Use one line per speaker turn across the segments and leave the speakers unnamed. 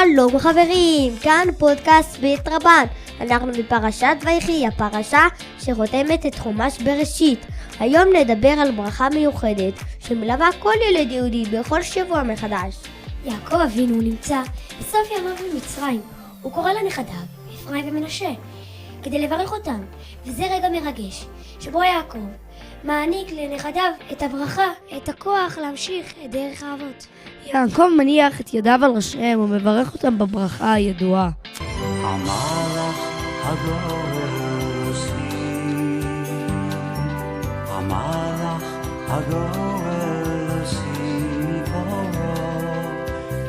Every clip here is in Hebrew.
שלום חברים, כאן פודקאסט בית רבן. אנחנו בפרשת ויחי, הפרשה שחותמת את חומש בראשית. היום נדבר על ברכה מיוחדת שמלווה כל ילד יהודי בכל שבוע מחדש.
יעקב אבינו נמצא בסוף ימיו במצרים. הוא קורא לנכדיו, אפרים ומנשה, כדי לברך אותם. וזה רגע מרגש, שבו יעקב מעניק לנכדיו את הברכה, את הכוח להמשיך את דרך האבות.
יעקב מניח את ידיו על ראשיהם ומברך אותם בברכה הידועה.
המלאך הגואל ציפורו,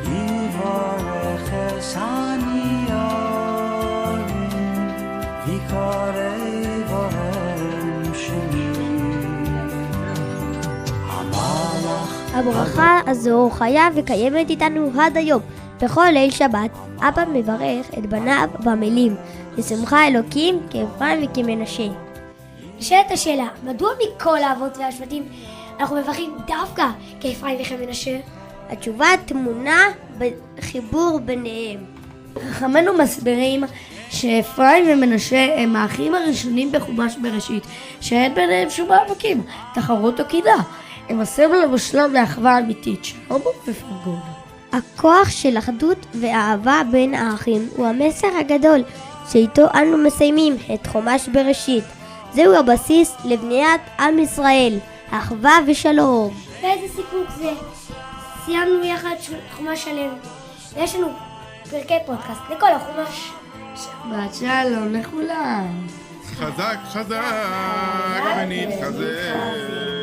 יברך את הניירים, ויקרא בהם שמי.
הברכה הזו חיה וקיימת איתנו עד היום. בכל ליל שבת אבא מברך את בניו במילים לשמחה אלוקים כאפרים וכמנשה.
נשאלת השאלה, מדוע מכל האבות והשבטים אנחנו מברכים דווקא כאפרים וכמנשה?
התשובה טמונה בחיבור ביניהם.
חכמינו מסבירים שאפרים ומנשה הם האחים הראשונים בחומש בראשית, שאין ביניהם שום מאבקים, תחרות או קידה. הם הסמל המושלם לאחווה אמיתית, שלום ופרגון.
הכוח של אחדות ואהבה בין האחים הוא המסר הגדול שאיתו אנו מסיימים את חומש בראשית. זהו הבסיס לבניית עם ישראל, אחווה ושלום.
ואיזה סיפוק זה. סיימנו יחד חומש שלם. ויש לנו פרקי פודקאסט לכל החומש.
שבת שלום לכולם.
חזק ונתחזק.